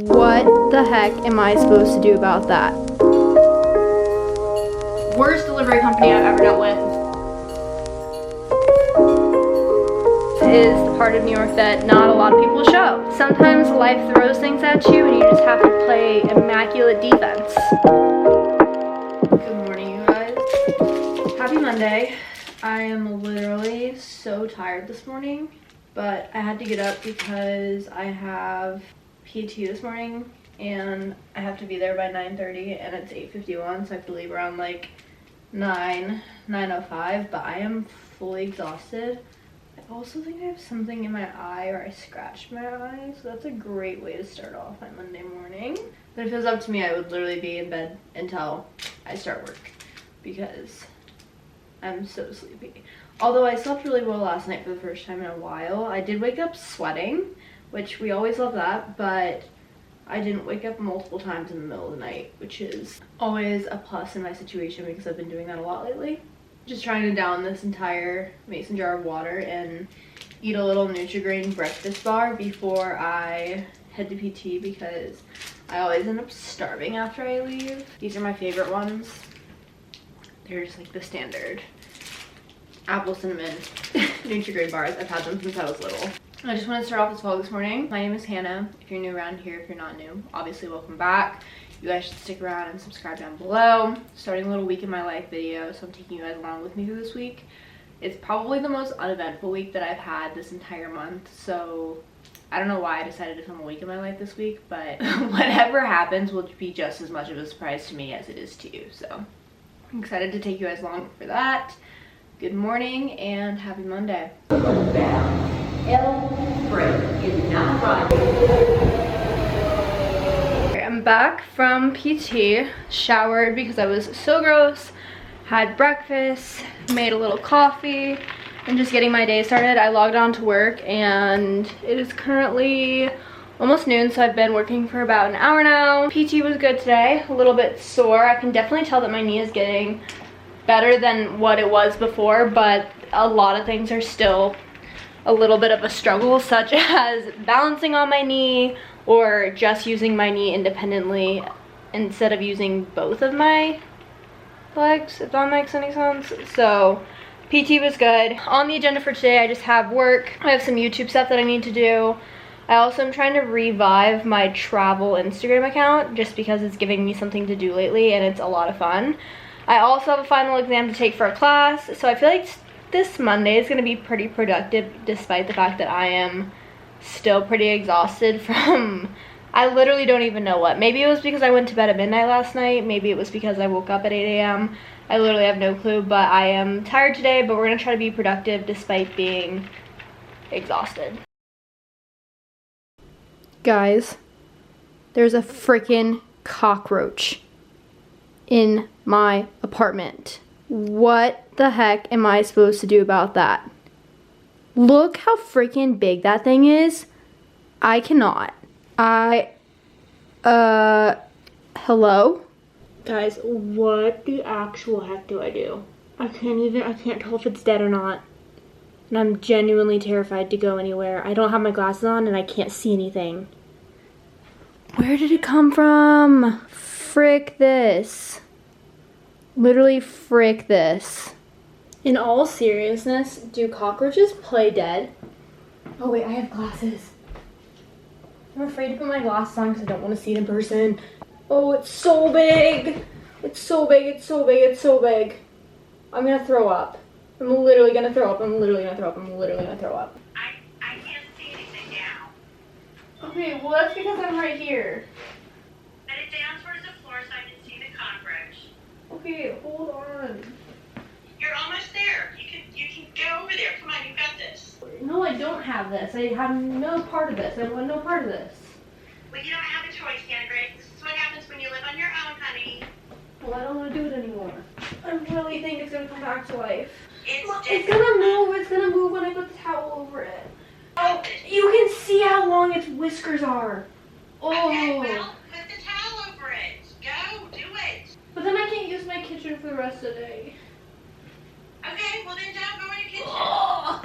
What the heck am I supposed to do about that? Worst delivery company I've ever dealt with. Is the part of New York that not a lot of people show. Sometimes life throws things at you and you just have to play immaculate defense. Good morning, you guys. Happy Monday. I am literally so tired this morning, but I had to get up because I have PT this morning and I have to be there by 9:30 and it's 8:51, so I have to leave around like 9:05, but I am fully exhausted. I also think I have something in my eye, or I scratched my eye, so that's a great way to start off my Monday morning. But if it was up to me, I would literally be in bed until I start work because I'm so sleepy. Although I slept really well last night for the first time in a while. I did wake up sweating, which we always love that, but I didn't wake up multiple times in the middle of the night, which is always a plus in my situation because I've been doing that a lot lately. Just trying to down this entire mason jar of water and eat a little Nutri-Grain breakfast bar before I head to PT because I always end up starving after I leave. These are my favorite ones. They're just like the standard apple cinnamon Nutri-Grain bars. I've had them since I was little. I just want to start off this vlog this morning. My name is Hannah. If you're new around here, if you're not new, obviously welcome back. You guys should stick around and subscribe down below. Starting a little week in my life video, so I'm taking you guys along with me through this week. It's probably the most uneventful week that I've had this entire month, so I don't know why I decided to film a week in my life this week, but whatever happens will be just as much of a surprise to me as it is to you, so I'm excited to take you guys along for that. Good morning and happy Monday. I'm back from PT, showered because I was so gross, had breakfast, made a little coffee, and just getting my day started. I logged on to work and it is currently almost noon, so I've been working for about an hour now. PT was good today, a little bit sore. I can definitely tell that my knee is getting better than what it was before, but a lot of things are still a little bit of a struggle, such as balancing on my knee or just using my knee independently instead of using both of my legs, if that makes any sense. So PT was good. On the agenda for today, I just have work. I have some YouTube stuff that I need to do. I also am trying to revive my travel Instagram account just because it's giving me something to do lately and it's a lot of fun. I also have a final exam to take for a class, so I feel like this Monday is going to be pretty productive despite the fact that I am still pretty exhausted from, I literally don't even know what. Maybe it was because I went to bed at midnight last night. Maybe it was because I woke up at 8 a.m. I literally have no clue, but I am tired today, but we're going to try to be productive despite being exhausted. Guys, there's a freaking cockroach in my apartment. What the heck am I supposed to do about that? Look how freaking big that thing is. I cannot. Hello? Guys, what the actual heck do I do? I can't tell if it's dead or not. And I'm genuinely terrified to go anywhere. I don't have my glasses on and I can't see anything. Where did it come from? Frick this. Literally frick this. In all seriousness, do cockroaches play dead? Oh wait, I have glasses. I'm afraid to put my glasses on because I don't want to see it in person. Oh, it's so big. It's so big, it's so big, it's so big. I'm gonna throw up. I'm literally gonna throw up. I'm literally gonna throw up. I'm literally gonna throw up. I can't see anything now. Okay, well that's because I'm right here. Set it down towards the floor so I can see the cockroach. Okay, hold on. You're almost there. You can go over there. Come on, you got this. No, I don't have this. I have no part of this. I want no part of this. Well, you don't have a choice, Hannah Grace. This is what happens when you live on your own, honey. Well, I don't want to do it anymore. I really think it's gonna come back to life. It's gonna move. It's gonna move when I put the towel over it. Oh, you can see how long its whiskers are. Oh. Okay, well, put the towel over it. Go, do it. But then I can't use my kitchen for the rest of the day. Okay, well then don't go in your kitchen. Oh,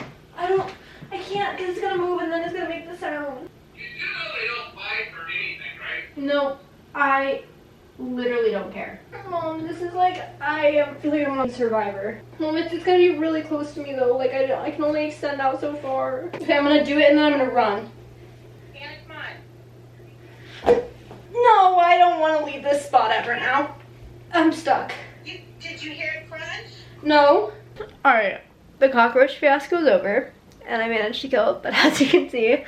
I can't because it's gonna move and then it's gonna make the sound. You know they don't bite or anything, right? No, I literally don't care. Mom, this is like, I feel like I'm a survivor. Mom, it's gonna be really close to me though. Like I can only extend out so far. Okay, I'm gonna do it and then I'm gonna run. Hannah, come on. No, I don't want to leave this spot ever now. I'm stuck. Did you hear it crunch? No. Alright, the cockroach fiasco is over and I managed to kill it, but as you can see,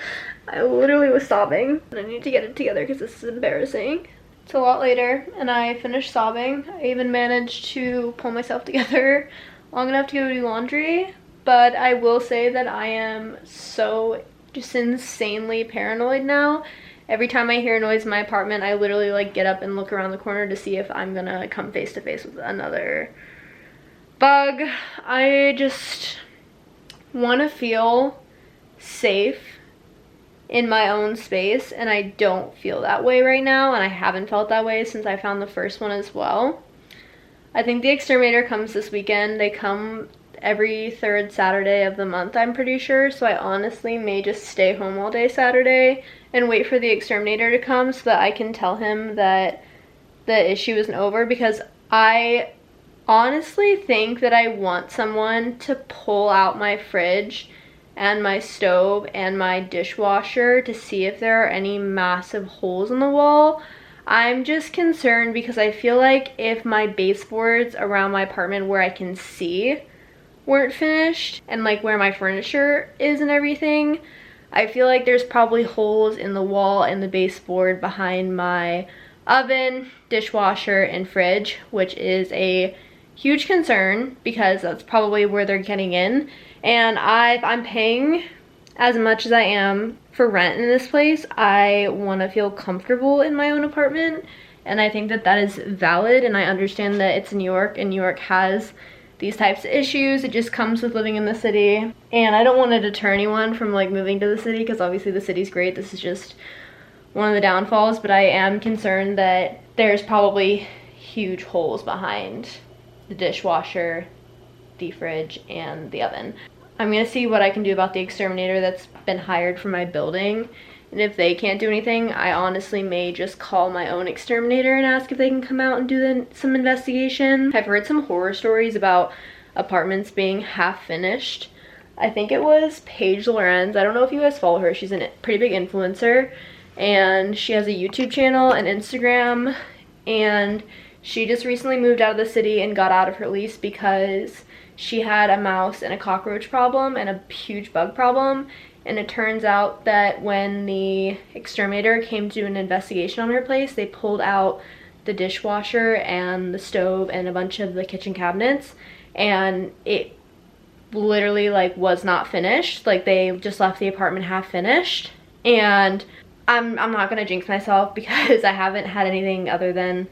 I literally was sobbing and I need to get it together because this is embarrassing. It's a lot later and I finished sobbing. I even managed to pull myself together long enough to go do laundry, but I will say that I am so just insanely paranoid now. Every time I hear a noise in my apartment, I literally like get up and look around the corner to see if I'm gonna come face to face with another bug. I just want to feel safe in my own space and I don't feel that way right now, and I haven't felt that way since I found the first one as well. I think the exterminator comes this weekend. They come every third Saturday of the month, I'm pretty sure, so I honestly may just stay home all day Saturday and wait for the exterminator to come so that I can tell him that the issue isn't over, because I honestly think that I want someone to pull out my fridge and my stove and my dishwasher to see if there are any massive holes in the wall. I'm just concerned because I feel like if my baseboards around my apartment where I can see weren't finished and like where my furniture is and everything, I feel like there's probably holes in the wall and the baseboard behind my oven, dishwasher, and fridge, which is a huge concern because that's probably where they're getting in. And if I'm paying as much as I am for rent in this place, I want to feel comfortable in my own apartment, and I think that that is valid, and I understand that it's New York and New York has these types of issues. It just comes with living in the city, and I don't want to deter anyone from like moving to the city because obviously the city's great. This is just one of the downfalls, but I am concerned that there's probably huge holes behind the dishwasher, the fridge, and the oven. I'm gonna see what I can do about the exterminator that's been hired for my building, and if they can't do anything, I honestly may just call my own exterminator and ask if they can come out and do some investigation. I've heard some horror stories about apartments being half finished. I think it was Paige Lorenz. I don't know if you guys follow her. She's a pretty big influencer, and she has a YouTube channel and Instagram, and she just recently moved out of the city and got out of her lease because she had a mouse and a cockroach problem and a huge bug problem. And it turns out that when the exterminator came to do an investigation on her place, they pulled out the dishwasher and the stove and a bunch of the kitchen cabinets, and it literally like was not finished. Like they just left the apartment half finished. And I'm not gonna jinx myself because I haven't had anything other than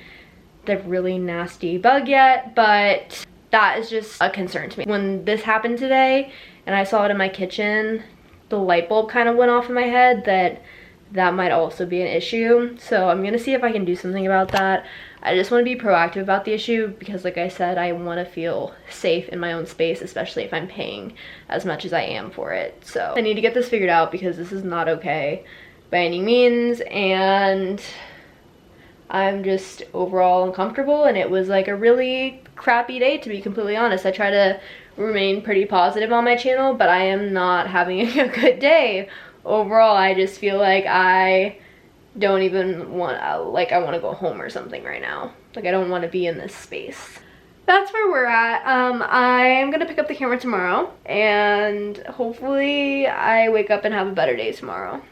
the really nasty bug yet, but that is just a concern to me. When this happened today and I saw it in my kitchen, the light bulb kind of went off in my head that might also be an issue. So I'm gonna see if I can do something about that. I just want to be proactive about the issue because like I said, I want to feel safe in my own space, especially if I'm paying as much as I am for it. So I need to get this figured out because this is not okay by any means, and I'm just overall uncomfortable, and it was like a really crappy day, to be completely honest. I try to remain pretty positive on my channel, but I am not having a good day overall. I just feel like I don't even want, like I want to go home or something right now. Like I don't want to be in this space. That's where we're at. I'm gonna pick up the camera tomorrow, and hopefully I wake up and have a better day tomorrow.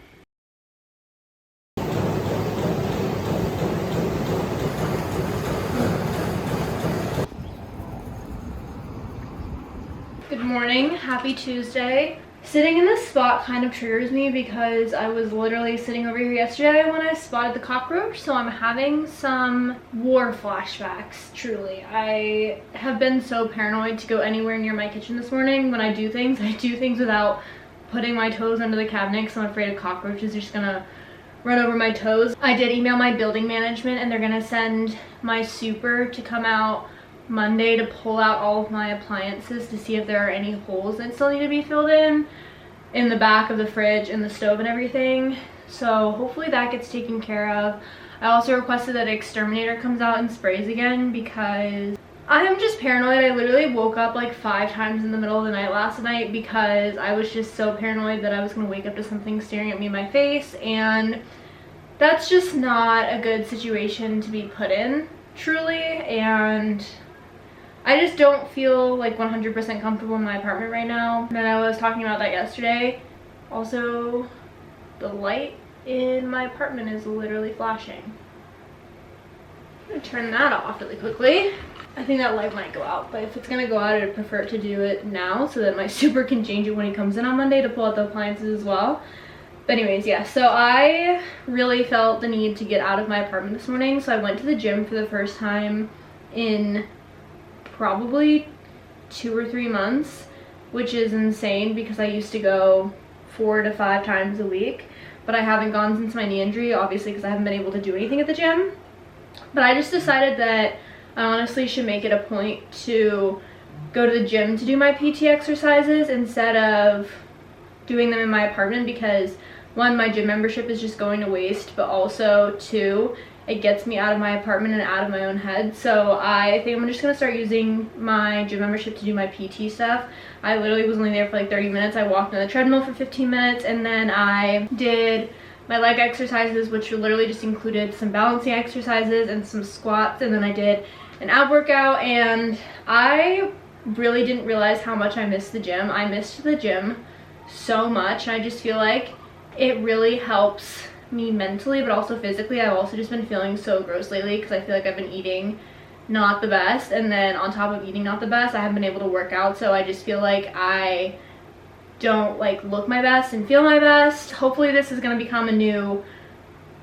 Good morning, happy Tuesday. Sitting in this spot kind of triggers me because I was literally sitting over here yesterday when I spotted the cockroach, so I'm having some war flashbacks, truly. I have been so paranoid to go anywhere near my kitchen this morning. When I do things without putting my toes under the cabinet because I'm afraid of cockroaches are just gonna run over my toes. I did email my building management and they're gonna send my super to come out Monday to pull out all of my appliances to see if there are any holes that still need to be filled in the back of the fridge and the stove and everything. So hopefully that gets taken care of. I also requested that exterminator comes out and sprays again because I am just paranoid. I literally woke up like 5 times in the middle of the night last night because I was just so paranoid that I was gonna wake up to something staring at me in my face, and that's just not a good situation to be put in, truly. And I just don't feel like 100% comfortable in my apartment right now. And I was talking about that yesterday. Also, the light in my apartment is literally flashing. I'm gonna turn that off really quickly. I think that light might go out, but if it's gonna go out, I'd prefer to do it now so that my super can change it when he comes in on Monday to pull out the appliances as well. But anyways, yeah, so I really felt the need to get out of my apartment this morning. So I went to the gym for the first time in probably 2 or 3 months, which is insane because I used to go 4 to 5 times a week, but I haven't gone since my knee injury, obviously, because I haven't been able to do anything at the gym. But I just decided that I honestly should make it a point to go to the gym to do my PT exercises instead of doing them in my apartment, because 1, my gym membership is just going to waste, but also 2, it gets me out of my apartment and out of my own head. So I think I'm just gonna start using my gym membership to do my PT stuff. I literally was only there for like 30 minutes. I walked on the treadmill for 15 minutes, and then I did my leg exercises, which literally just included some balancing exercises and some squats, and then I did an ab workout. And I really didn't realize how much I missed the gym. I missed the gym so much, and I just feel like it really helps me mentally, but also physically. I've also just been feeling so gross lately because I feel like I've been eating not the best, and then on top of eating not the best, I haven't been able to work out, so I just feel like I don't like look my best and feel my best. Hopefully this is going to become a new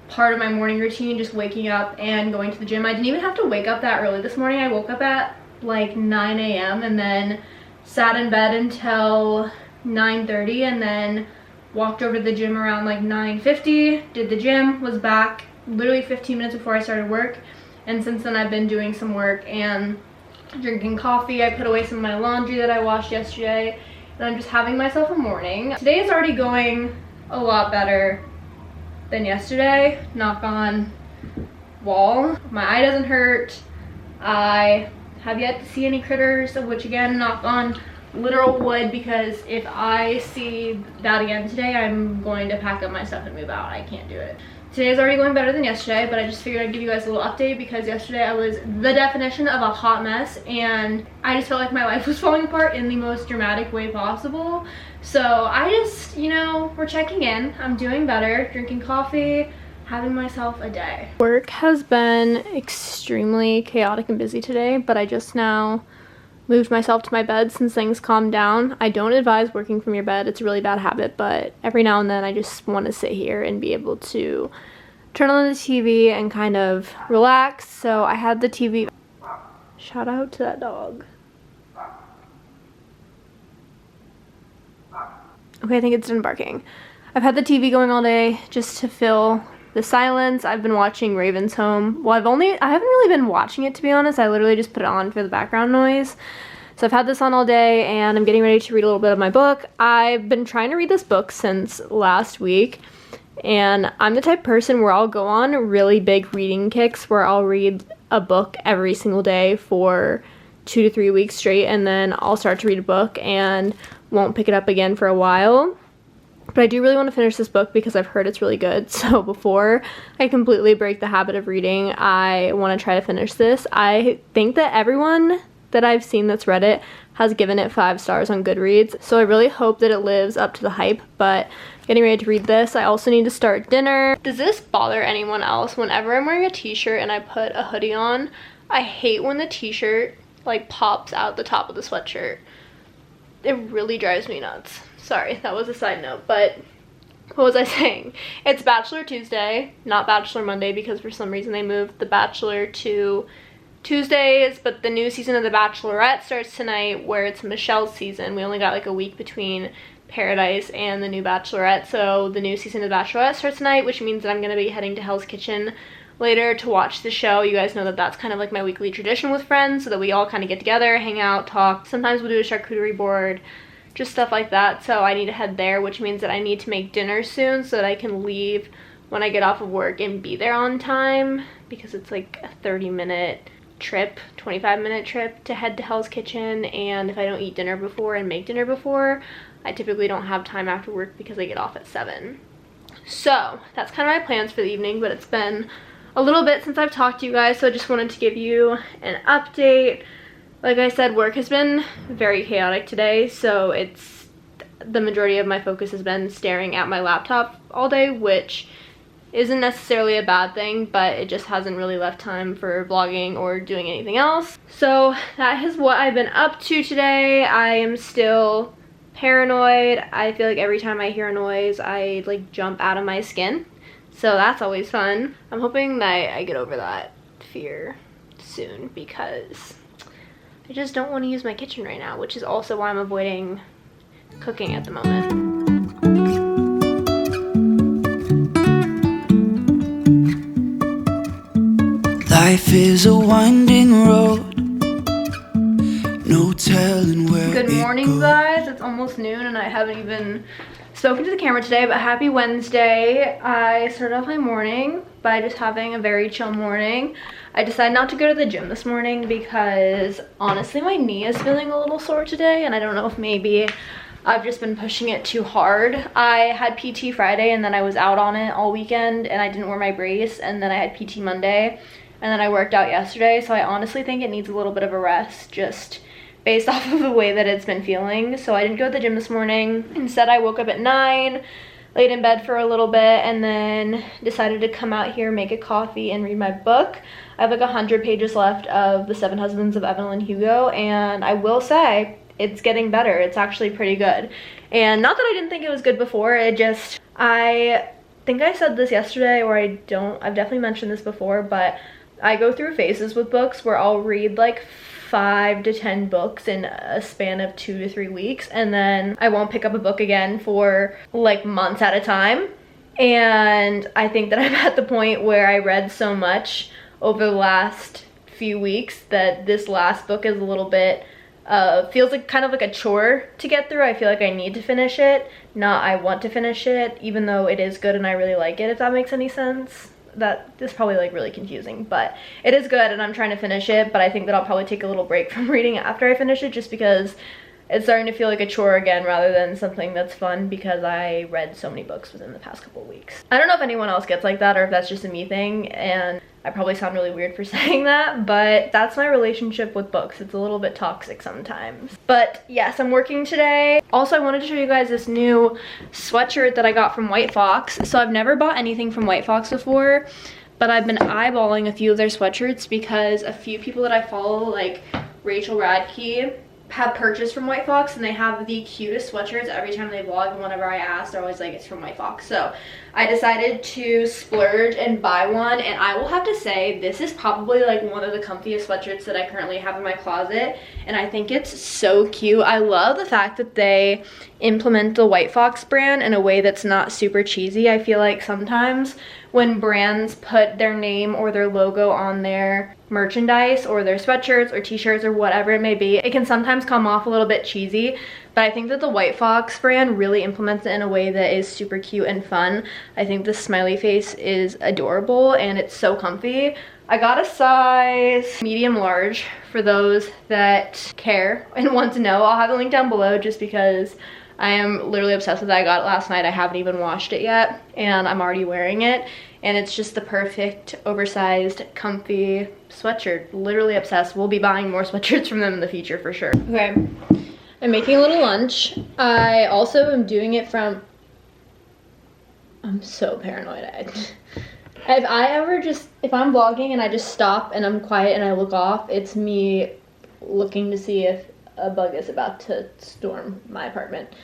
part of my morning routine, just waking up and going to the gym. I didn't even have to wake up that early this morning. I woke up at like 9 a.m. and then sat in bed until 9:30, and then walked over to the gym around like 9:50, did the gym, was back literally 15 minutes before I started work. And since then I've been doing some work and drinking coffee. I put away some of my laundry that I washed yesterday, and I'm just having myself a morning. Today is already going a lot better than yesterday, knock on wall. My eye doesn't hurt. I have yet to see any critters, which again, knock on literal wood, because if I see that again today, I'm going to pack up my stuff and move out. I can't do it. Today's already going better than yesterday, but I just figured I'd give you guys a little update because yesterday I was the definition of a hot mess, and I just felt like my life was falling apart in the most dramatic way possible. So I just, you know, we're checking in. I'm doing better, drinking coffee, having myself a day. Work has been extremely chaotic and busy today, but I just now moved myself to my bed since things calmed down. I don't advise working from your bed. It's a really bad habit, but every now and then I just want to sit here and be able to turn on the TV and kind of relax. So I had the TV. Shout out to that dog. Okay, I think it's done barking. I've had the TV going all day just to fill the silence. I've been watching Raven's Home. Well, I haven't really been watching it, to be honest. I literally just put it on for the background noise. So I've had this on all day, and I'm getting ready to read a little bit of my book. I've been trying to read this book since last week, and I'm the type of person where I'll go on really big reading kicks where I'll read a book every single day for 2 to 3 weeks straight, and then I'll start to read a book and won't pick it up again for a while. But I do really want to finish this book because I've heard it's really good. So before I completely break the habit of reading, I want to try to finish this. I think that everyone that I've seen that's read it has given it 5 stars on Goodreads. So I really hope that it lives up to the hype, but getting ready to read this. I also need to start dinner. Does this bother anyone else? Whenever I'm wearing a t-shirt and I put a hoodie on, I hate when the t-shirt like pops out the top of the sweatshirt. It really drives me nuts. Sorry, that was a side note, but what was I saying? It's Bachelor Tuesday, not Bachelor Monday, because for some reason they moved The Bachelor to Tuesdays, but the new season of The Bachelorette starts tonight, where it's Michelle's season. We only got like a week between Paradise and the new Bachelorette, so the new season of The Bachelorette starts tonight, which means that I'm going to be heading to Hell's Kitchen later to watch the show. You guys know that that's kind of like my weekly tradition with friends, so that we all kind of get together, hang out, talk. Sometimes we'll do a charcuterie board, just stuff like that. So I need to head there, which means that I need to make dinner soon so that I can leave when I get off of work and be there on time, because it's like a 30-minute trip, 25-minute trip to head to Hell's Kitchen. And if I don't eat dinner before and make dinner before, I typically don't have time after work because I get off at 7. So that's kind of my plans for the evening, but it's been a little bit since I've talked to you guys, so I just wanted to give you an update. Like I said, work has been very chaotic today, so it's the majority of my focus has been staring at my laptop all day, which isn't necessarily a bad thing, but it just hasn't really left time for vlogging or doing anything else. So that is what I've been up to today. I am still paranoid. I feel like every time I hear a noise, I like jump out of my skin. So that's always fun. I'm hoping that I get over that fear soon, because I just don't want to use my kitchen right now, which is also why I'm avoiding cooking at the moment. Life is a winding road, no telling where. Good morning, guys. It's almost noon and I haven't even spoken to the camera today, but happy Wednesday. I started off my morning by just having a very chill morning. I decided not to go to the gym this morning because honestly my knee is feeling a little sore today, and I don't know if maybe I've just been pushing it too hard. I had PT Friday and then I was out on it all weekend and I didn't wear my brace, and then I had PT Monday and then I worked out yesterday, so I honestly think it needs a little bit of a rest just based off of the way that it's been feeling. So I didn't go to the gym this morning. Instead, I woke up at 9, laid in bed for a little bit, and then decided to come out here, make a coffee, and read my book. I have like 100 pages left of The 7 Husbands of Evelyn Hugo, and I will say it's getting better. It's actually pretty good. And not that I didn't think it was good before, I think I said this yesterday, or I've definitely mentioned this before, but I go through phases with books where I'll read like 5 to 10 books in a span of 2 to 3 weeks, and then I won't pick up a book again for like months at a time. And I think that I'm at the point where I read so much over the last few weeks that this last book is a little bit feels like kind of like a chore to get through. I feel like I need to finish it, not I want to finish it, even though it is good and I really like it, if that makes any sense. That is probably like really confusing, but it is good and I'm trying to finish it. But I think that I'll probably take a little break from reading after I finish it, just because it's starting to feel like a chore again rather than something that's fun, because I read so many books within the past couple of weeks. I don't know if anyone else gets like that or if that's just a me thing, and I probably sound really weird for saying that, but that's my relationship with books. It's a little bit toxic sometimes. But yes, I'm working today. Also, I wanted to show you guys this new sweatshirt that I got from White Fox. So I've never bought anything from White Fox before, but I've been eyeballing a few of their sweatshirts because a few people that I follow, like Rachel Radke, have purchased from White Fox, and they have the cutest sweatshirts every time they vlog, and whenever I ask, they're always like, it's from White Fox. So I decided to splurge and buy one, and I will have to say this is probably like one of the comfiest sweatshirts that I currently have in my closet, and I think it's so cute. I love the fact that they implement the White Fox brand in a way that's not super cheesy. I feel like sometimes when brands put their name or their logo on their merchandise or their sweatshirts or t-shirts or whatever it may be, it can sometimes come off a little bit cheesy, but I think that the White Fox brand really implements it in a way that is super cute and fun. I think the smiley face is adorable and it's so comfy. I got a size medium large for those that care and want to know. I'll have a link down below just because I am literally obsessed with it. I got it last night. I haven't even washed it yet and I'm already wearing it. And it's just the perfect oversized comfy sweatshirt. Literally obsessed. We'll be buying more sweatshirts from them in the future for sure. Okay, I'm making a little lunch. I also am doing it from, I'm so paranoid. If I'm vlogging and I just stop and I'm quiet and I look off, it's me looking to see if a bug is about to storm my apartment.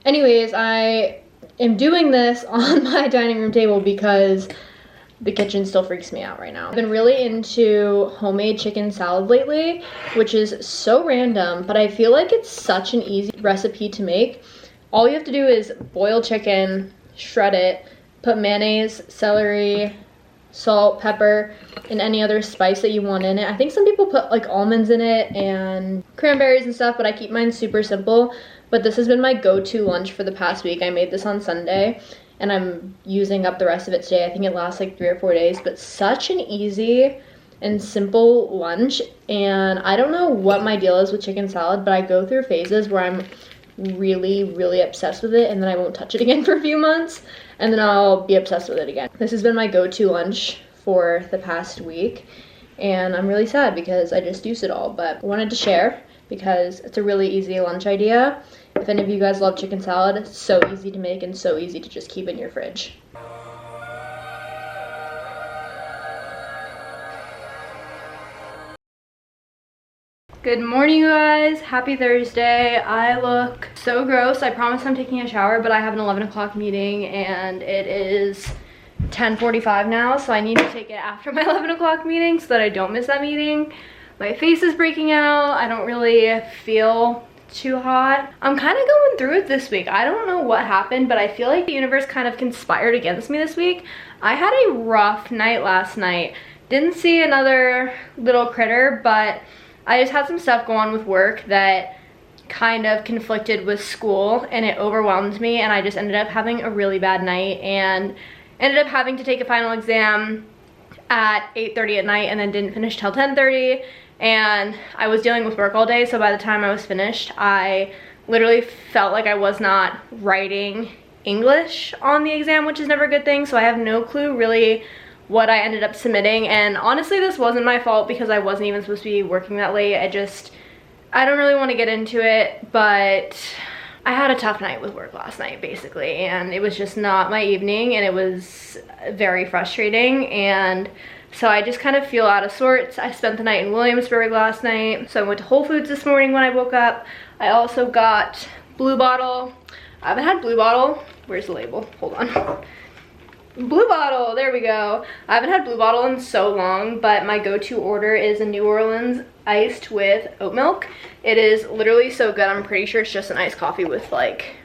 Anyways, I am doing this on my dining room table because the kitchen still freaks me out right now. I've been really into homemade chicken salad lately, which is so random, but I feel like it's such an easy recipe to make. All you have to do is boil chicken, shred it, put mayonnaise, celery, salt, pepper, and any other spice that you want in it. I think some people put like almonds in it and cranberries and stuff, but I keep mine super simple. but this has been my go-to lunch for the past week. I made this on Sunday, and I'm using up the rest of it today. I think it lasts like 3 or 4 days, but such an easy and simple lunch. And I don't know what my deal is with chicken salad, but I go through phases where I'm really obsessed with it, and then I won't touch it again for a few months, and then I'll be obsessed with it again. This has been my go-to lunch for the past week, and I'm really sad because I just used it all, but I wanted to share because it's a really easy lunch idea. If any of you guys love chicken salad, it's so easy to make and so easy to just keep in your fridge. Good morning, you guys. Happy Thursday. I look so gross. I promise I'm taking a shower, but I have an 11 o'clock meeting and it is 10:45 now, so I need to take it after my 11 o'clock meeting so that I don't miss that meeting. My face is breaking out. I don't really feel too hot. I'm kind of going through it this week. I don't know what happened, but I feel like the universe kind of conspired against me this week. I had a rough night last night. Didn't see another little critter, but I just had some stuff go on with work that kind of conflicted with school, and it overwhelmed me, and I just ended up having a really bad night and ended up having to take a final exam at 8:30 at night and then didn't finish till 10:30. And I was dealing with work all day, so by the time I was finished, I literally felt like I was not writing English on the exam, which is never a good thing, so I have no clue really what I ended up submitting. And honestly, this wasn't my fault because I wasn't even supposed to be working that late. I don't really want to get into it, but I had a tough night with work last night, basically, and it was just not my evening, and it was very frustrating, and so I just kind of feel out of sorts. I spent the night in Williamsburg last night, so I went to Whole Foods this morning when I woke up. I also got Blue Bottle. I haven't had Blue Bottle. Where's the label? Hold on. Blue Bottle, there we go. I haven't had Blue Bottle in so long, but my go-to order is a New Orleans iced with oat milk. It is literally so good. I'm pretty sure it's just an iced coffee with like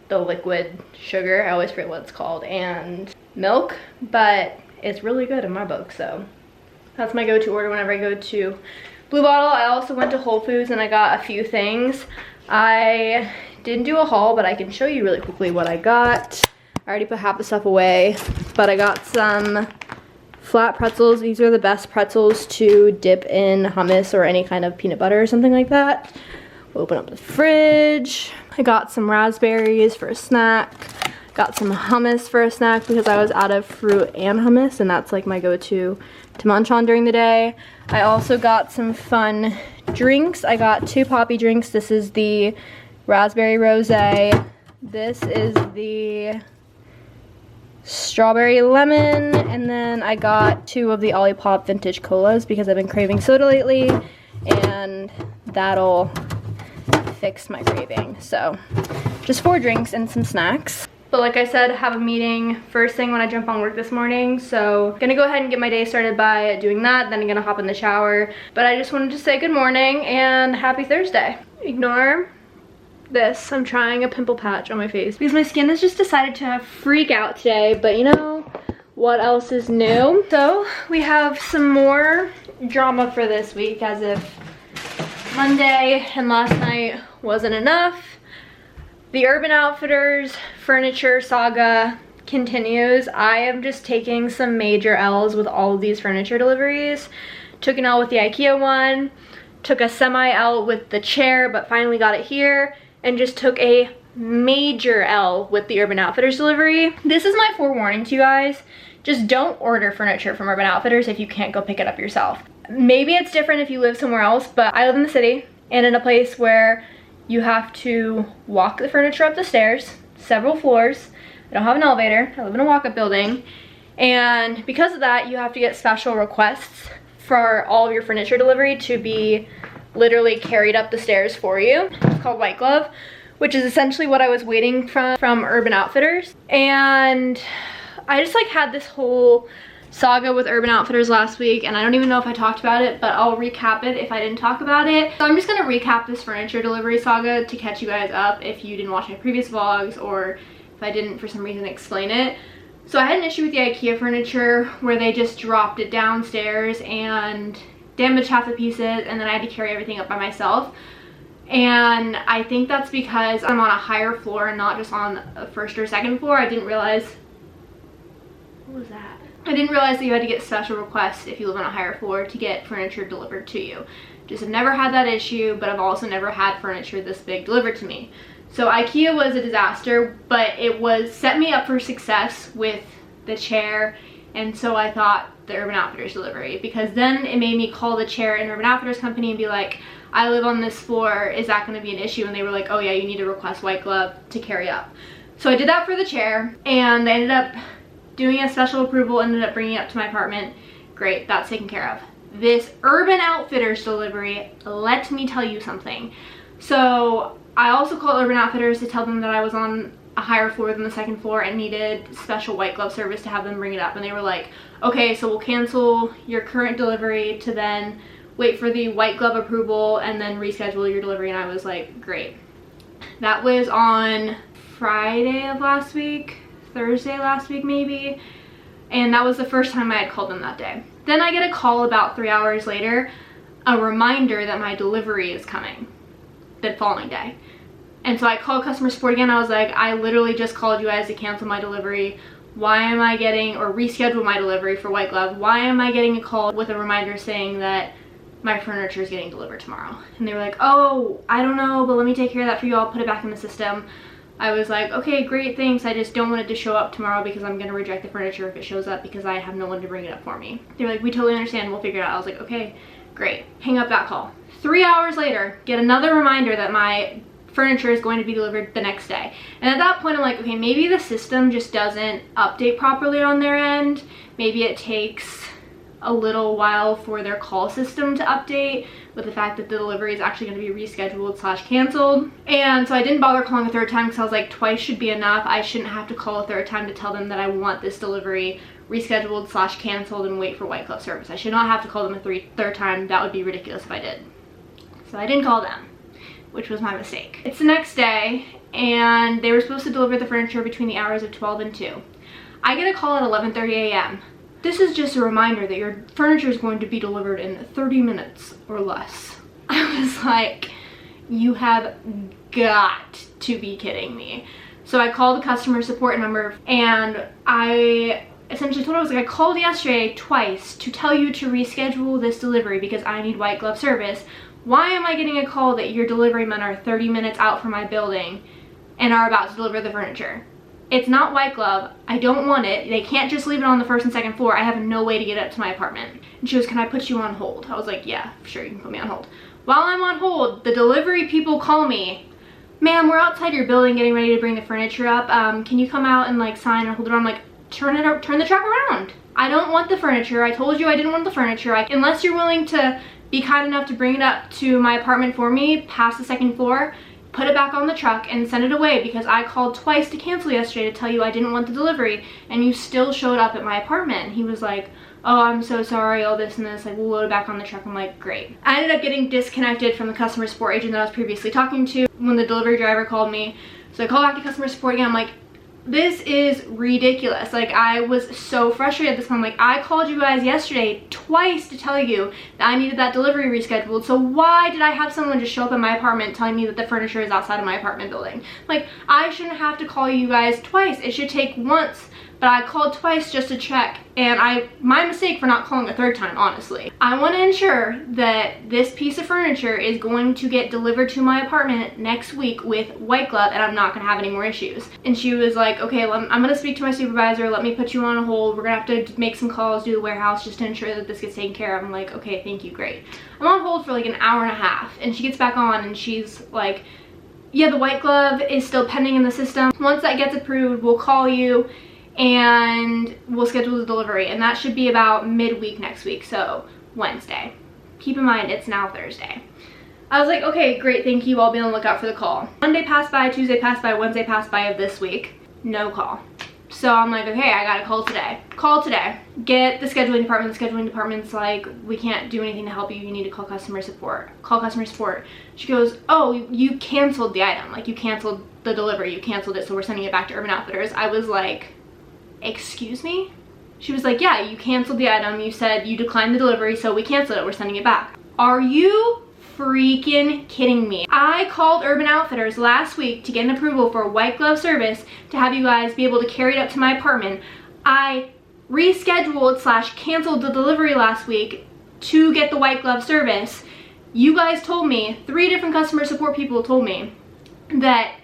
the liquid sugar, I always forget what it's called, and milk, but it's really good in my book. So that's my go-to order whenever I go to Blue Bottle. I also went to Whole Foods and I got a few things. I didn't do a haul, but I can show you really quickly what I got. I already put half the stuff away, but I got some flat pretzels. These are the best pretzels to dip in hummus or any kind of peanut butter or something like that. We'll open up the fridge. I got some raspberries for a snack. Got some hummus for a snack because I was out of fruit and hummus, and that's like my go-to to munch on during the day. I also got some fun drinks. I got 2 poppy drinks. This is the raspberry rosé. This is the strawberry lemon, and then I got 2 of the Olipop vintage colas because I've been craving soda lately, and that'll fix my craving. So just 4 drinks and some snacks. But like I said, have a meeting first thing when I jump on work this morning, so gonna go ahead and get my day started by doing that, then I'm gonna hop in the shower. But I just wanted to say good morning and happy Thursday. Ignore this. I'm trying a pimple patch on my face because my skin has just decided to freak out today, but you know what else is new? So we have some more drama for this week, as if Monday and last night wasn't enough. The Urban Outfitters furniture saga continues. I am just taking some major L's with all of these furniture deliveries. Took an L with the IKEA one, took a semi-L with the chair, but finally got it here, and just took a major L with the Urban Outfitters delivery. This is my forewarning to you guys. Just don't order furniture from Urban Outfitters if you can't go pick it up yourself. Maybe it's different if you live somewhere else, but I live in the city and in a place where you have to walk the furniture up the stairs, several floors. I don't have an elevator. I live in a walk-up building. And because of that, you have to get special requests for all of your furniture delivery to be literally carried up the stairs for you. It's called White Glove, which is essentially what I was waiting from Urban Outfitters. And I just like had this whole saga with Urban Outfitters last week, and I don't even know if I talked about it, but I'll recap it if I didn't talk about it. So I'm just gonna recap this furniture delivery saga to catch you guys up if you didn't watch my previous vlogs, or if I didn't for some reason explain it. So I had an issue with the IKEA furniture where they just dropped it downstairs and damaged half the pieces, and then I had to carry everything up by myself. And I think that's because I'm on a higher floor and not just on a first or second floor. I didn't realize, what was that? I didn't realize that you had to get special requests if you live on a higher floor to get furniture delivered to you. Just have never had that issue, but I've also never had furniture this big delivered to me. So IKEA was a disaster, but it was set me up for success with the chair. And so I thought the Urban Outfitters delivery, because then it made me call the chair and Urban Outfitters company and be like, I live on this floor, is that going to be an issue? And they were like, oh yeah, you need to request white glove to carry up. So I did that for the chair, and they ended up doing a special approval, ended up bringing it up to my apartment. Great, that's taken care of. This Urban Outfitters delivery, let me tell you something. So I also called Urban Outfitters to tell them that I was on a higher floor than the second floor and needed special white glove service to have them bring it up. And they were like, okay, so we'll cancel your current delivery to then wait for the white glove approval and then reschedule your delivery. And I was like, great. That was on Friday of last week, Thursday last week maybe. And that was the first time I had called them that day. Then I get a call about 3 hours later, a reminder that my delivery is coming the following day. And so I called customer support again. I was like, I literally just called you guys to cancel my delivery. Why am I getting, or reschedule my delivery for white glove? Why am I getting a call with a reminder saying that my furniture is getting delivered tomorrow? And they were like, oh, I don't know, but let me take care of that for you. I'll put it back in the system. I was like, okay, great, thanks. I just don't want it to show up tomorrow because I'm gonna reject the furniture if it shows up because I have no one to bring it up for me. They were like, we totally understand, we'll figure it out. I was like, okay, great. Hang up that call. 3 hours later, get another reminder that my furniture is going to be delivered the next day. And at that point I'm like, okay, maybe the system just doesn't update properly on their end. Maybe it takes a little while for their call system to update with the fact that the delivery is actually going to be rescheduled / canceled. And so I didn't bother calling a third time because I was like, twice should be enough. I shouldn't have to call a third time to tell them that I want this delivery rescheduled / canceled and wait for white glove service. I should not have to call them a third time. That would be ridiculous if I did. So I didn't call them, which was my mistake. It's the next day, and they were supposed to deliver the furniture between the hours of 12 and 2. I get a call at 11:30 a.m. This is just a reminder that your furniture is going to be delivered in 30 minutes or less. I was like, you have got to be kidding me. So I called the customer support number, and I essentially told her, I was like, I called yesterday twice to tell you to reschedule this delivery because I need white glove service. Why am I getting a call that your delivery men are 30 minutes out from my building and are about to deliver the furniture? It's not white glove. I don't want it. They can't just leave it on the first and second floor. I have no way to get up to my apartment. And she goes, can I put you on hold? I was like, yeah, sure, you can put me on hold. While I'm on hold, the delivery people call me. Ma'am, we're outside your building getting ready to bring the furniture up. Can you come out and like sign or hold it on? I'm like, turn the truck around. I don't want the furniture. I told you I didn't want the furniture. Unless you're willing to be kind enough to bring it up to my apartment for me past the second floor, put it back on the truck and send it away, because I called twice to cancel yesterday to tell you I didn't want the delivery and you still showed up at my apartment. And he was like, oh, I'm so sorry, all this and this, like, we'll load it back on the truck. I'm like, great. I ended up getting disconnected from the customer support agent that I was previously talking to when the delivery driver called me. So I called back to customer support again. I'm like, this is ridiculous. Like, I was so frustrated at this point. I'm like, I called you guys yesterday twice to tell you that I needed that delivery rescheduled. So why did I have someone just show up at my apartment telling me that the furniture is outside of my apartment building? Like, I shouldn't have to call you guys twice. It should take once. But I called twice just to check, and my mistake for not calling a third time, honestly. I want to ensure that this piece of furniture is going to get delivered to my apartment next week with white glove, and I'm not going to have any more issues. And she was like, okay, I'm going to speak to my supervisor, let me put you on hold, we're going to have to make some calls, do the warehouse just to ensure that this gets taken care of. I'm like, okay, thank you, great. I'm on hold for like an hour and a half, and she gets back on and she's like, yeah, the white glove is still pending in the system. Once that gets approved, we'll call you and we'll schedule the delivery, and that should be about midweek next week, so Wednesday. Keep in mind, it's now Thursday. I was like, okay, great, thank you, I'll be on the lookout for the call. Monday passed by, Tuesday passed by, Wednesday passed by of this week, no call. So I'm like, okay, I gotta call today. Call today. Get the scheduling department. The scheduling department's like, we can't do anything to help you. You need to call customer support. Call customer support. She goes, oh, you canceled the item. Like, you canceled the delivery. You canceled it, so we're sending it back to Urban Outfitters. I was like, excuse me? She was like, yeah, you canceled the item. You said you declined the delivery, so we canceled it. We're sending it back. Are you freaking kidding me? I called Urban Outfitters last week to get an approval for a white glove service to have you guys be able to carry it up to my apartment. I rescheduled / canceled the delivery last week to get the white glove service. You guys told me, 3 different customer support people told me that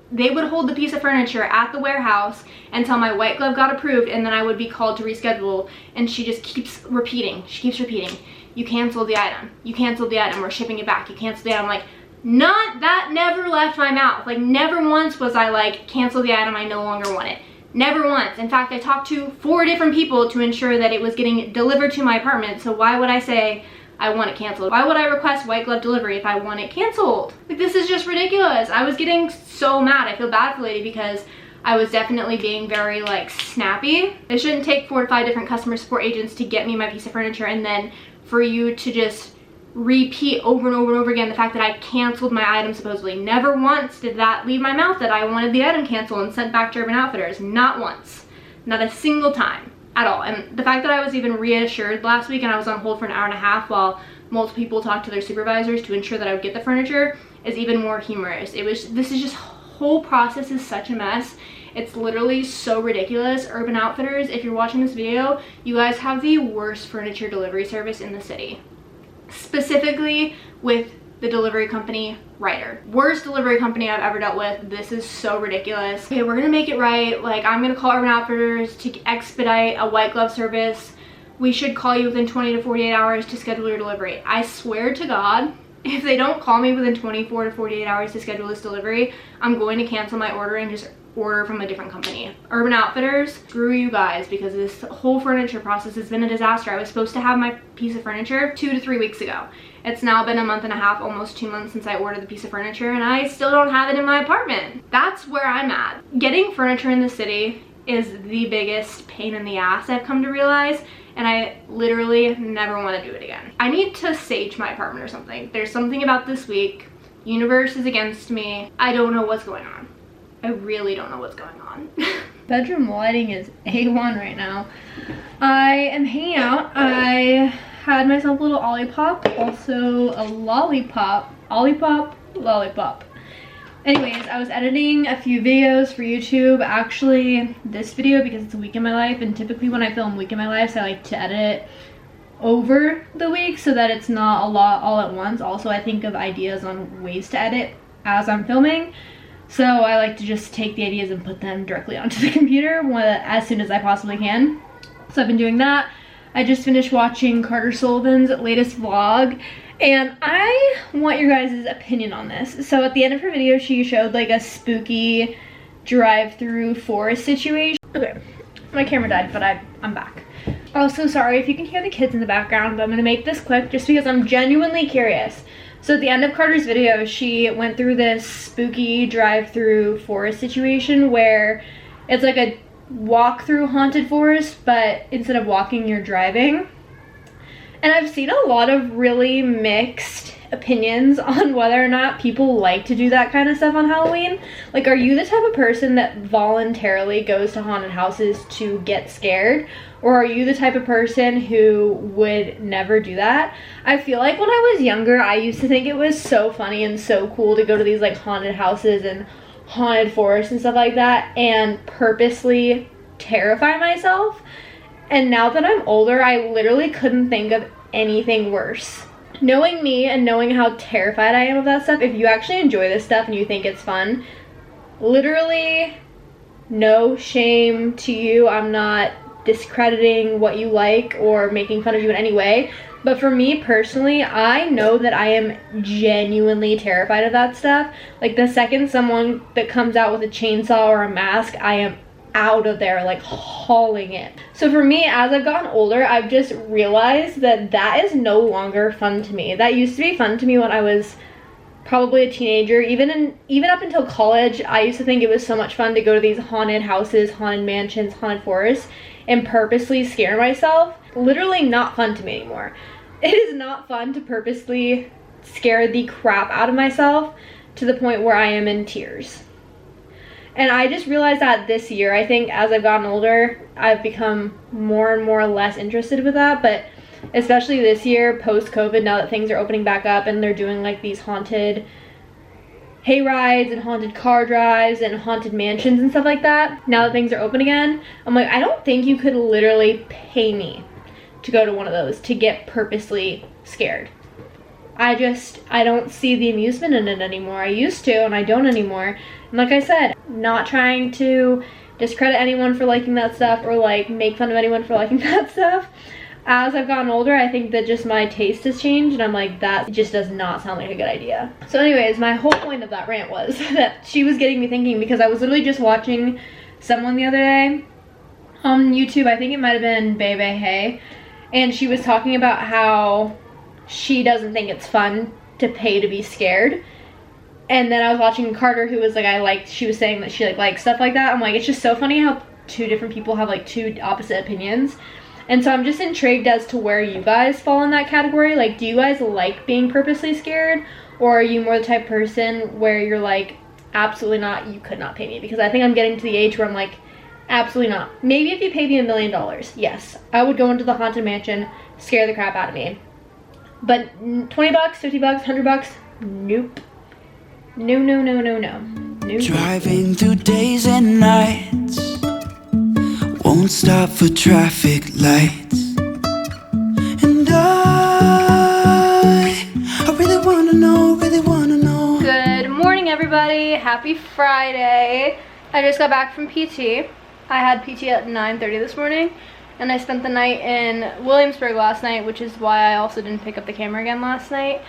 they would hold the piece of furniture at the warehouse until my white glove got approved, and then I would be called to reschedule. And she just keeps repeating. She keeps repeating, you canceled the item. You canceled the item. We're shipping it back. You canceled the item. I'm like, that never left my mouth. Like, never once was I like, cancel the item. I no longer want it. Never once. In fact, I talked to 4 different people to ensure that it was getting delivered to my apartment. So why would I say I want it canceled? Why would I request white glove delivery if I want it canceled? Like, this is just ridiculous. I was getting so mad. I feel bad for the lady because I was definitely being very like snappy. It shouldn't take 4 to 5 different customer support agents to get me my piece of furniture, and then for you to just repeat over and over and over again the fact that I canceled my item supposedly. Never once did that leave my mouth that I wanted the item canceled and sent back to Urban Outfitters. Not once. Not a single time at all. And the fact that I was even reassured last week and I was on hold for an hour and a half while multiple people talked to their supervisors to ensure that I would get the furniture is even more humorous. This is just, whole process is such a mess. It's literally so ridiculous. Urban Outfitters, if you're watching this video, you guys have the worst furniture delivery service in the city. Specifically with the delivery company Ryder. Worst delivery company I've ever dealt with. This is so ridiculous. Okay, we're gonna make it right. Like, I'm gonna call Urban Outfitters to expedite a white glove service. We should call you within 20 to 48 hours to schedule your delivery. I swear to God, if they don't call me within 24 to 48 hours to schedule this delivery, I'm going to cancel my order and just order from a different company. Urban Outfitters, screw you guys, because this whole furniture process has been a disaster. I was supposed to have my piece of furniture 2 to 3 weeks ago. It's now been a month and a half, almost 2 months since I ordered the piece of furniture, and I still don't have it in my apartment. That's where I'm at. Getting furniture in the city is the biggest pain in the ass, I've come to realize, and I literally never want to do it again. I need to sage my apartment or something. There's something about this week. Universe is against me. I don't know what's going on. I really don't know what's going on. Bedroom lighting is A1 right now. I am hanging out. I had myself a little Olipop, also a lollipop. Olipop, lollipop. Anyways, I was editing a few videos for YouTube. Actually, this video, because it's a week in my life, and typically when I film week in my life, so I like to edit it over the week so that it's not a lot all at once. Also, I think of ideas on ways to edit as I'm filming. So I like to just take the ideas and put them directly onto the computer as soon as I possibly can. So I've been doing that. I just finished watching Carter Sullivan's latest vlog, and I want your guys' opinion on this. So at the end of her video, she showed like a spooky drive-through forest situation. Okay, my camera died, but I'm back. Also, sorry if you can hear the kids in the background, but I'm gonna make this quick just because I'm genuinely curious. So at the end of Carter's video, she went through this spooky drive-through forest situation where it's like a walk through haunted forest, but instead of walking, you're driving. And I've seen a lot of really mixed opinions on whether or not people like to do that kind of stuff on Halloween. Like, are you the type of person that voluntarily goes to haunted houses to get scared? Or are you the type of person who would never do that? I feel like when I was younger, I used to think it was so funny and so cool to go to these like haunted houses and haunted forests and stuff like that and purposely terrify myself. And now that I'm older, I literally couldn't think of anything worse. Knowing me and knowing how terrified I am of that stuff, if you actually enjoy this stuff and you think it's fun, literally no shame to you. I'm not discrediting what you like or making fun of you in any way. But for me personally, I know that I am genuinely terrified of that stuff. Like, the second someone that comes out with a chainsaw or a mask, I am out of there, like hauling it. So for me, as I've gotten older, I've just realized that that is no longer fun to me. That used to be fun to me when I was probably a teenager. Even up until college, I used to think it was so much fun to go to these haunted houses, haunted mansions, haunted forests, and purposely scare myself. Literally not fun to me anymore. It is not fun to purposely scare the crap out of myself to the point where I am in tears. And I just realized that this year. I think as I've gotten older, I've become more and more less interested with that. But especially this year post-COVID, now that things are opening back up and they're doing like these haunted hay rides and haunted car drives and haunted mansions and stuff like that. Now that things are open again, I'm like, I don't think you could literally pay me to go to one of those to get purposely scared. I don't see the amusement in it anymore. I used to, and I don't anymore. And like I said, not trying to discredit anyone for liking that stuff or like make fun of anyone for liking that stuff. As I've gotten older, I think that just my taste has changed, and I'm like, that just does not sound like a good idea. So anyways, my whole point of that rant was that she was getting me thinking, because I was literally just watching someone the other day on YouTube. I think it might have been Bebe Hey, and she was talking about how she doesn't think it's fun to pay to be scared. And then I was watching Carter, who was like, she was saying that she likes stuff like that. I'm like, it's just so funny how two different people have like two opposite opinions. And so I'm just intrigued as to where you guys fall in that category. Like, do you guys like being purposely scared? Or are you more the type of person where you're like, absolutely not, you could not pay me? Because I think I'm getting to the age where I'm like, absolutely not. Maybe if you paid me $1 million, yes, I would go into the haunted mansion, scare the crap out of me. But 20 bucks, 50 bucks, 100 bucks, nope. No, no, no, no, no. Nope. Driving through days and nights, won't stop for traffic lights. And I really wanna know, really wanna know. Good morning, everybody. Happy Friday. I just got back from PT. I had PT at 9:30 this morning, and I spent the night in Williamsburg last night, which is why I also didn't pick up the camera again last night.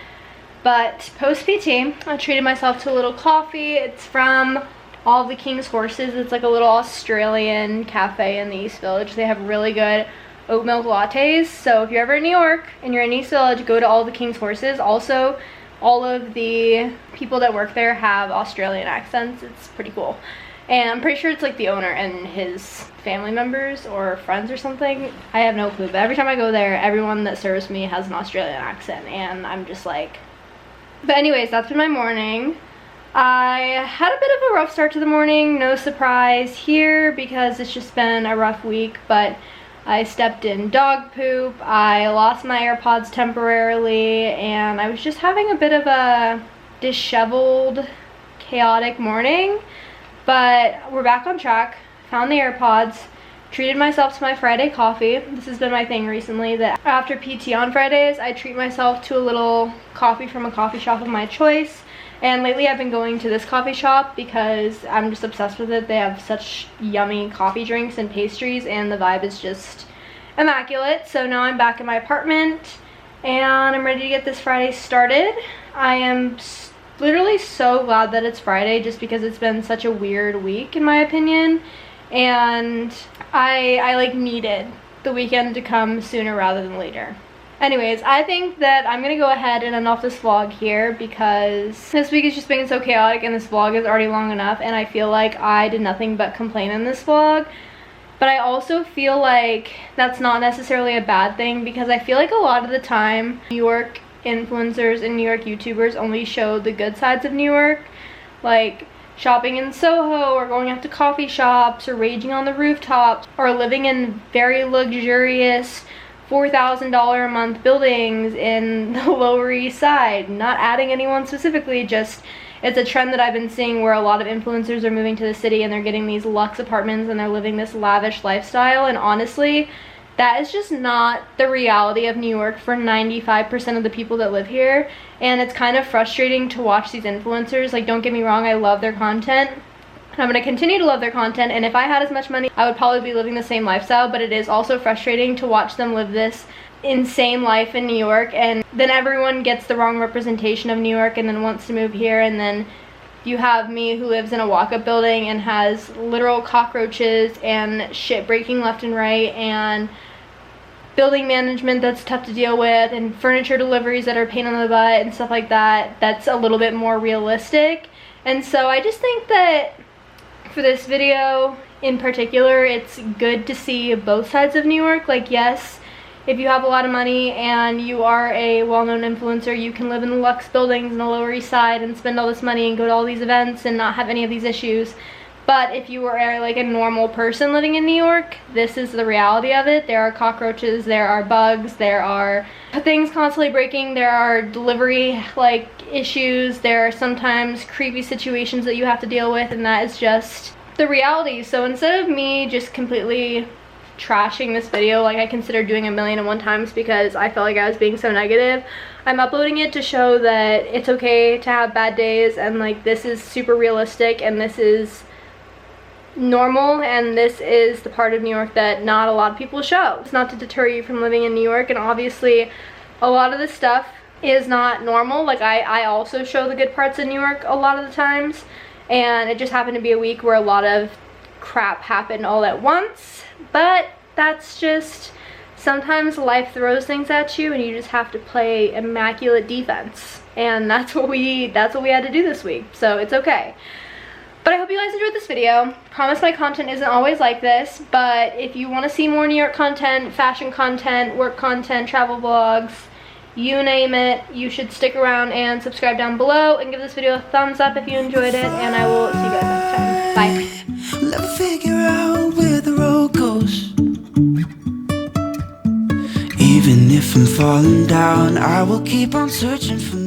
But post PT, I treated myself to a little coffee. It's from All the King's Horses. It's like a little Australian cafe in the East Village. They have really good oat milk lattes. So if you're ever in New York and you're in East Village, go to All the King's Horses. Also, all of the people that work there have Australian accents. It's pretty cool. And I'm pretty sure it's like the owner and his family members or friends or something. I have no clue, but every time I go there, everyone that serves me has an Australian accent, and I'm just like... But anyways, that's been my morning. I had a bit of a rough start to the morning, no surprise here because it's just been a rough week, but I stepped in dog poop, I lost my AirPods temporarily, and I was just having a bit of a disheveled, chaotic morning. But we're back on track, found the AirPods, treated myself to my Friday coffee. This has been my thing recently, that after PT on Fridays, I treat myself to a little coffee from a coffee shop of my choice. And lately I've been going to this coffee shop because I'm just obsessed with it. They have such yummy coffee drinks and pastries, and the vibe is just immaculate. So now I'm back in my apartment and I'm ready to get this Friday started. I am literally so glad that it's Friday, just because it's been such a weird week in my opinion, and I like needed the weekend to come sooner rather than later. Anyways, I think that I'm gonna go ahead and end off this vlog here because this week has just been so chaotic, and this vlog is already long enough, and I feel like I did nothing but complain in this vlog. But I also feel like that's not necessarily a bad thing, because I feel like a lot of the time New York influencers and New York YouTubers only show the good sides of New York, like shopping in Soho, or going out to coffee shops, or raging on the rooftops, or living in very luxurious $4,000 a month buildings in the Lower East Side. Not adding anyone specifically, just it's a trend that I've been seeing where a lot of influencers are moving to the city and they're getting these luxe apartments and they're living this lavish lifestyle, and honestly, that is just not the reality of New York for 95% of the people that live here. And it's kind of frustrating to watch these influencers. Like, don't get me wrong, I love their content, and I'm going to continue to love their content, and if I had as much money, I would probably be living the same lifestyle. But it is also frustrating to watch them live this insane life in New York, and then everyone gets the wrong representation of New York and then wants to move here, and then you have me who lives in a walk-up building and has literal cockroaches and shit breaking left and right, and building management that's tough to deal with, and furniture deliveries that are a pain in the butt and stuff like that. That's a little bit more realistic. And so I just think that for this video in particular, it's good to see both sides of New York. Like, yes, if you have a lot of money and you are a well-known influencer, you can live in the luxe buildings in the Lower East Side and spend all this money and go to all these events and not have any of these issues. But if you are like a normal person living in New York, this is the reality of it. There are cockroaches, there are bugs, there are things constantly breaking, there are delivery like issues, there are sometimes creepy situations that you have to deal with, and that is just the reality. So instead of me just completely trashing this video like I considered doing 1,000,001 times because I felt like I was being so negative, I'm uploading it to show that it's okay to have bad days, and like this is super realistic, and this is normal, and this is the part of New York that not a lot of people show. It's not to deter you from living in New York, and obviously a lot of this stuff is not normal. Like I also show the good parts of New York a lot of the times, and it just happened to be a week where a lot of crap happened all at once. But that's just, sometimes life throws things at you and you just have to play immaculate defense, and that's what we had to do this week, so it's okay. But I hope you guys enjoyed this video. Promise my content isn't always like this, but if you want to see more New York content, fashion content, work content, travel vlogs, you name it, you should stick around and subscribe down below and give this video a thumbs up if you enjoyed it, and I will see you guys next time. Bye. Let's figure out where the road goes. Even if I'm falling down, I will keep on searching for